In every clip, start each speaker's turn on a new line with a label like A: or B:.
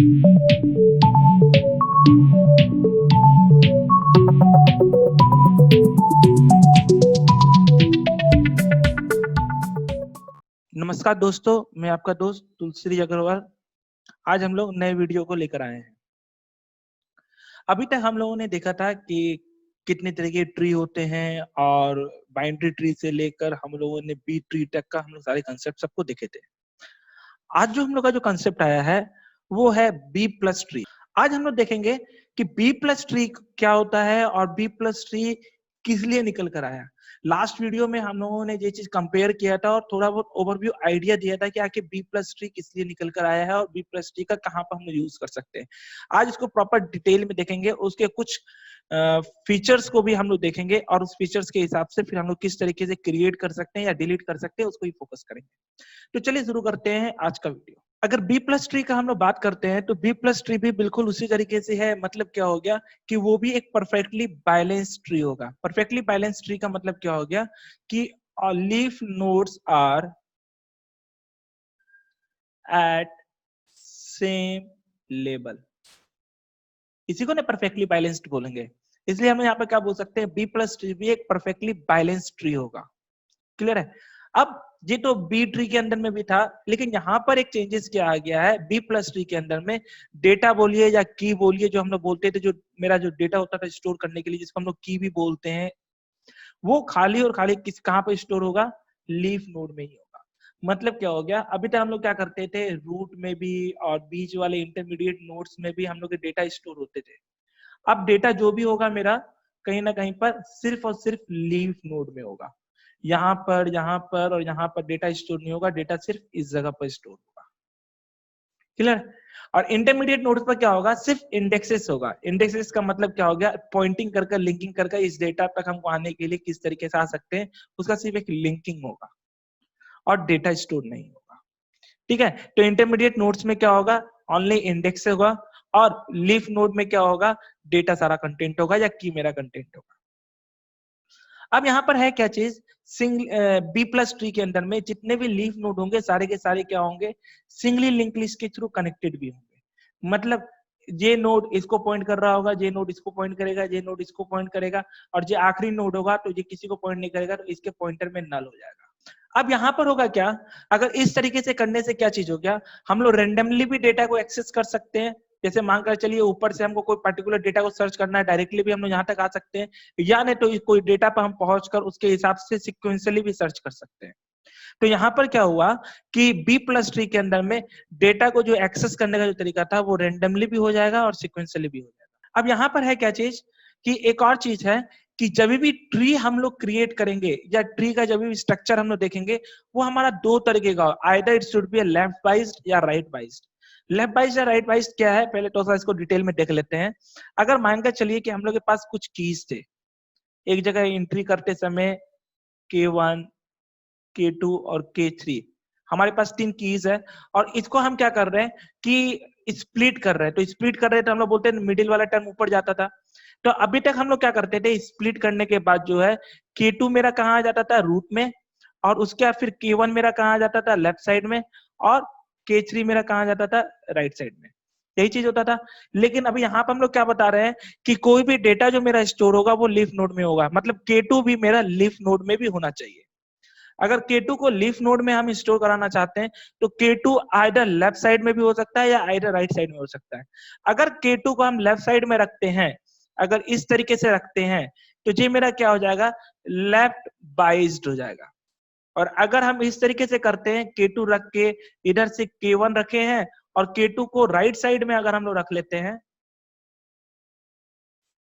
A: नमस्कार दोस्तों, मैं आपका दोस्त तुलसी अग्रवाल। आज हम लोग नए वीडियो को लेकर आए हैं। अभी तक हम लोगों ने देखा था कि कितने तरह के ट्री होते हैं और बाइनरी ट्री से लेकर हम लोगों ने बी ट्री तक का हम लोग सारे कंसेप्ट सबको देखे थे। आज जो हम लोग का जो कंसेप्ट आया है वो है बी प्लस ट्री। आज हम लोग देखेंगे कि बी प्लस ट्री क्या होता है और बी प्लस ट्री किस लिए निकल कर आया। लास्ट वीडियो में हम लोगों ने ये चीज कंपेयर किया था और थोड़ा बहुत ओवरव्यू आइडिया दिया था कि आखिर बी प्लस ट्री किस लिए निकल कर आया है और बी प्लस ट्री का कहाँ पर हम यूज कर सकते हैं। आज इसको प्रॉपर डिटेल में देखेंगे, उसके कुछ फीचर्स को भी हम लोग देखेंगे और उस फीचर्स के हिसाब से फिर हम लोग किस तरीके से क्रिएट कर सकते हैं या डिलीट कर सकते हैं उसको ही फोकस करेंगे। तो चलिए शुरू करते हैं आज का वीडियो। अगर बी प्लस ट्री का हम लोग बात करते हैं तो बी प्लस ट्री भी बिल्कुल उसी तरीके से है। मतलब क्या हो गया कि वो भी एक परफेक्टली बैलेंस ट्री होगा। परफेक्टली बैलेंस ट्री का मतलब क्या हो गया कि leaf nodes are at same level, इसी को ना परफेक्टली बैलेंस्ड बोलेंगे। इसलिए हम यहाँ पे क्या बोल सकते हैं, बी प्लस ट्री भी एक परफेक्टली बैलेंस्ड ट्री होगा। क्लियर है। अब ये तो बी ट्री के अंदर में भी था, लेकिन यहाँ पर एक चेंजेस क्या आ गया है बी प्लस ट्री के अंदर में। डेटा बोलिए या की बोलिए, जो हम लोग बोलते थे, जो मेरा जो डेटा होता था स्टोर करने के लिए, जिसको हम लोग की भी बोलते हैं, वो खाली और खाली किस कहाँ पर स्टोर होगा, लीफ नोड में ही होगा। मतलब क्या हो गया, अभी तक हम लोग क्या करते थे, रूट में भी और बीच वाले इंटरमीडिएट नोड्स में भी हम लोग के डेटा स्टोर होते थे। अब डेटा जो भी होगा मेरा कहीं ना कहीं पर सिर्फ और सिर्फ लीफ नोड में होगा। यहाँ पर और यहाँ पर डेटा स्टोर नहीं होगा, डेटा सिर्फ इस जगह पर स्टोर होगा। क्लियर। और इंटरमीडिएट नोड्स पर क्या होगा, सिर्फ इंडेक्सेस होगा। इंडेक्सेस का मतलब क्या हो गया, पॉइंटिंग कर लिंकिंग कर इस डेटा तक हमको आने के लिए किस तरीके से आ सकते हैं, उसका सिर्फ एक लिंकिंग होगा और डेटा स्टोर नहीं होगा। ठीक है। तो इंटरमीडिएट नोड्स में क्या होगा, ओनली इंडेक्स होगा, और लीफ नोड में क्या होगा, डेटा सारा कंटेंट होगा या की मेरा कंटेंट होगा। अब यहाँ पर है क्या चीज, बी प्लस ट्री के अंदर में जितने भी लीफ नोड होंगे सारे के सारे क्या होंगे, सिंगली लिंक लिस्ट के थ्रू कनेक्टेड भी होंगे। मतलब ये नोड इसको पॉइंट कर रहा होगा, ये नोड इसको पॉइंट करेगा, ये नोड इसको पॉइंट करेगा, और ये आखिरी नोड होगा तो ये किसी को पॉइंट नहीं करेगा, तो इसके पॉइंटर में नल हो जाएगा। अब यहाँ पर होगा क्या, अगर इस तरीके से करने से क्या चीज हो गया, हम लोग रेंडमली भी डेटा को एक्सेस कर सकते हैं। जैसे मान कर चलिए ऊपर से हमको कोई पर्टिकुलर डेटा को सर्च करना है, डायरेक्टली भी हम लोग यहाँ तक आ सकते हैं, या नहीं तो कोई डेटा पर हम पहुंचकर उसके हिसाब से सिक्वेंशियली भी सर्च कर सकते हैं। तो यहाँ पर क्या हुआ कि बी प्लस ट्री के अंदर में डेटा को जो एक्सेस करने का जो तरीका था वो रेंडमली भी हो जाएगा और सिक्वेंशियली भी हो जाएगा। अब यहाँ पर है क्या चीज कि एक और चीज है कि जब भी ट्री हम लोग क्रिएट करेंगे या ट्री का जब भी स्ट्रक्चर हम लोग देखेंगे, वो हमारा दो तरीके का, either it should be left biased या राइट बाइज्ड। लेफ्ट बाइज्ड या राइट बाइज्ड क्या है, पहले तो इसको डिटेल में देख लेते हैं। अगर मानकर चलिए कि हम लोग के पास कुछ कीज थे, एक जगह एंट्री करते समय K1, K2 और K3, हमारे पास 3 कीज है, और इसको हम क्या कर रहे हैं कि स्प्लिट कर रहे हैं। तो स्प्लिट कर रहे हैं तो हम लोग बोलते हैं मिडिल वाला टर्म ऊपर जाता था। तो अभी तक हम लोग क्या करते थे, स्प्लिट करने के बाद जो है K2 मेरा कहाँ आ जाता था, रूट में, और उसके बाद फिर K1 मेरा कहाँ आ जाता था, लेफ्ट साइड में, और K3 मेरा कहाँ आ जाता था, राइट साइड में। यही चीज होता था। लेकिन अभी यहाँ पर हम लोग क्या बता रहे हैं कि कोई भी डेटा जो मेरा स्टोर होगा वो लीफ नोड में होगा। मतलब K2 भी मेरा लीफ नोड में भी होना चाहिए। अगर K2 को लीफ नोड में हम स्टोर कराना चाहते हैं तो K2 आइदर लेफ्ट साइड में भी हो सकता है या आइदर राइट साइड में हो सकता है। अगर K2 को हम लेफ्ट साइड में रखते हैं, अगर इस तरीके से रखते हैं, तो ये मेरा क्या हो जाएगा, लेफ्ट बाइज्ड हो जाएगा। और अगर हम इस तरीके से करते हैं, K2 रख के इधर से K1 रखे हैं और K2 को राइट साइड में अगर हम लोग रख लेते हैं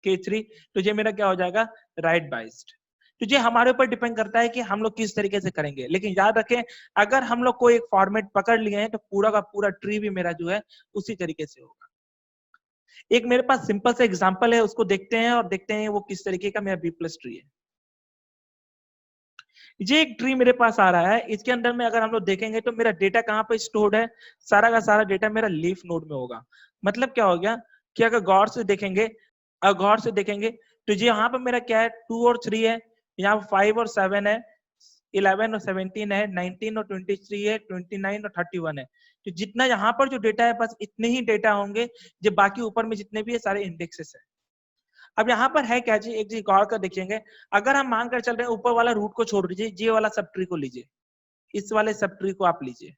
A: K3, तो ये मेरा क्या हो जाएगा, राइट बाइज्ड। तो ये हमारे ऊपर डिपेंड करता है कि हम लोग किस तरीके से करेंगे। लेकिन याद रखें, अगर हम लोग कोई एक फॉर्मेट पकड़ लिए हैं तो पूरा का पूरा ट्री भी मेरा जो है उसी तरीके से होगा। एक मेरे पास सिंपल सा एग्जांपल है, उसको देखते हैं और देखते हैं वो किस तरीके का मेरा बी प्लस ट्री है। ये एक ट्री मेरे पास आ रहा है, इसके अंदर में अगर हम लोग देखेंगे तो मेरा डेटा कहाँ पे स्टोर्ड है, सारा का सारा डेटा मेरा लीफ नोड में होगा। मतलब क्या हो गया कि अगर गौर से देखेंगे तो ये यहाँ पे मेरा क्या है, 2 और 3 है, यहाँ 5 और 7 है, 11 और 17 है, 19 और 23 है, 29 और 31 है। तो जितना यहाँ पर जो डेटा है बस इतने ही डेटा होंगे, जो बाकी ऊपर में जितने भी है सारे इंडेक्सेस है। अब यहाँ पर है क्या जी, एक चीज गौर कर देखेंगे, अगर हम मान कर चल रहे हैं ऊपर वाला रूट को छोड़ दीजिए, ये वाला सब ट्री को लीजिए, इस वाले सब ट्री को आप लीजिए।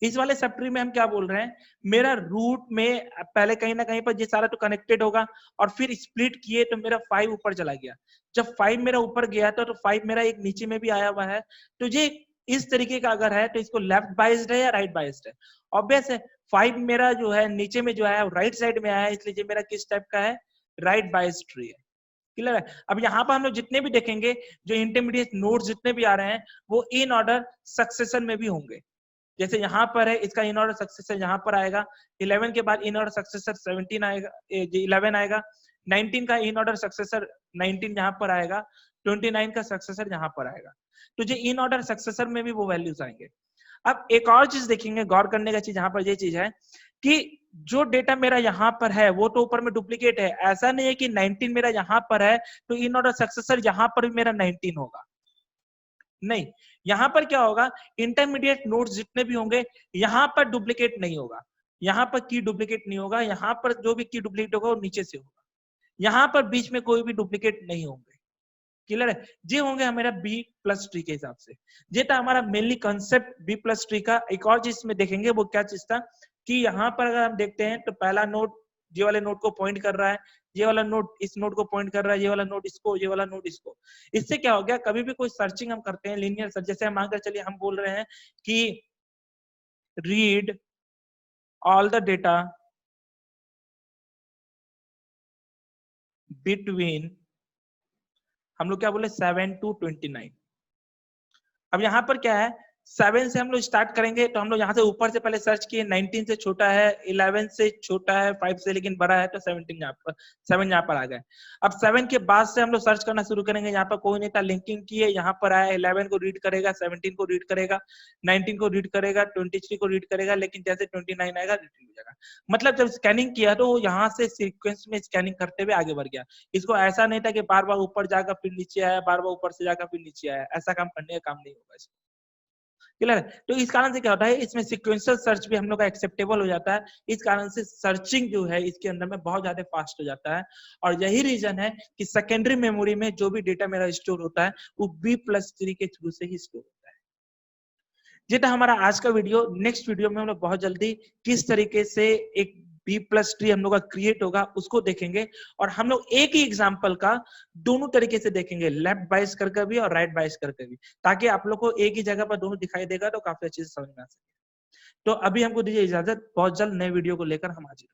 A: इस वाले सब ट्री में हम क्या बोल रहे हैं, मेरा रूट में पहले कहीं ना कहीं पर ये सारा तो कनेक्टेड होगा, और फिर स्प्लिट किए तो मेरा 5 ऊपर चला गया। जब 5 मेरा ऊपर गया तो 5 मेरा एक नीचे में भी आया हुआ है। तो ये इस तरीके का अगर है तो इसको लेफ्ट बाइस्ड है या राइट बाइस्ड है? ऑब्वियस है, 5 मेरा जो है नीचे में जो है राइट साइड में आया है, इसलिए ये मेरा किस टाइप का है, राइट बाइस्ड ट्री है। क्लियर है? अब यहाँ पर हम लोग जितने भी देखेंगे, जो इंटरमीडिएट नोड्स जितने भी आ रहे हैं वो इन ऑर्डर सक्सेशन में भी होंगे। जैसे यहाँ पर है, इसका इन ऑर्डर सक्सेसर यहाँ पर आएगा, 11 के बाद इन ऑर्डर सक्सेसर 17 आएगा, 11 आएगा, 19 का इन ऑर्डर सक्सेसर 19 यहाँ पर आएगा, 29 का सक्सेसर यहाँ पर आएगा। तो जो इन ऑर्डर सक्सेसर में भी वो वैल्यूज आएंगे। अब एक और चीज देखेंगे, गौर करने का चीज यहाँ पर ये चीज है कि जो डेटा मेरा यहाँ पर है वो तो ऊपर में डुप्लीकेट है, ऐसा नहीं है कि 19 मेरा यहाँ पर है तो इन ऑर्डर सक्सेसर यहाँ पर भी मेरा 19 होगा, नहीं। यहां पर क्या होगा, इंटरमीडिएट नोड्स जितने भी होंगे यहां पर डुप्लीकेट नहीं होगा, यहां पर की डुप्लीकेट नहीं होगा, यहां पर जो भी की डुप्लीकेट होगा वो नीचे से होगा, यहां पर बीच में कोई भी डुप्लीकेट नहीं होंगे। क्लियर है? ये होंगे हमारा बी प्लस ट्री के हिसाब से। ये था हमारा mainly concept B plus tree का। एक और चीज में देखेंगे वो क्या चीज था कि यहाँ पर अगर हम देखते हैं तो पहला नोड ये वाले नोड को पॉइंट कर रहा है, ये वाला नोड इस नोड को पॉइंट कर रहा है, ये वाला नोड इसको, ये वाला नोड इसको। इससे क्या हो गया, कभी भी कोई सर्चिंग हम करते हैं लीनियर सर्च, जैसे हम मानकर चलिए हम बोल रहे हैं कि read all the data between, हम लोग क्या बोले 7 to 29। अब यहाँ पर क्या है, 7 से हम लोग स्टार्ट करेंगे तो हम लोग यहाँ से ऊपर से पहले सर्च किए, 19 से छोटा है, 11 से छोटा है, 5 से लेकिन बड़ा है, तो 17 यहाँ पर 7 यहाँ पर आ गए। अब 7 के बाद से हम लोग सर्च करना शुरू करेंगे, यहाँ पर कोई नहीं था, लिंकिंग किए, यहाँ पर आया, 11 को रीड करेगा, 17 को रीड करेगा, 19 को रीड करेगा, 23 को रीड करेगा, लेकिन जैसे 29 आएगा रिट्रीव हो जाएगा। मतलब जब स्कैनिंग किया तो यहाँ से सीक्वेंस में स्कैनिंग करते हुए आगे बढ़ गया। इसको ऐसा नहीं था कि बार बार ऊपर जाकर फिर नीचे आया, बार बार ऊपर से जाकर फिर नीचे आया, ऐसा काम करने का काम नहीं होगा इसको। क्लियर है? तो इस कारण से क्या होता है, इसमें सिक्वेंशियल सर्च भी हम लोग का एक्सेप्टेबल हो जाता है। इस कारण से सर्चिंग जो है इसके अंदर में बहुत ज्यादा फास्ट हो जाता है, और यही रीजन है कि सेकेंडरी मेमोरी में जो भी डेटा मेरा स्टोर होता है वो B+3 के थ्रू से ही स्टोर होता है। ये था हमारा आज का वीडियो। नेक्स्ट वीडियो में हम लोग बहुत जल्दी किस तरीके से एक B+3 हम लोग का क्रिएट होगा उसको देखेंगे, और हम लोग एक ही एग्जांपल का दोनों तरीके से देखेंगे, लेफ्ट बाइस करके भी और राइट बाइस करके भी, ताकि आप लोग को एक ही जगह पर दोनों दिखाई देगा तो काफी अच्छे से समझ में आ सके। तो अभी हमको दीजिए इजाजत, बहुत जल्द नए वीडियो को लेकर हम हाजिर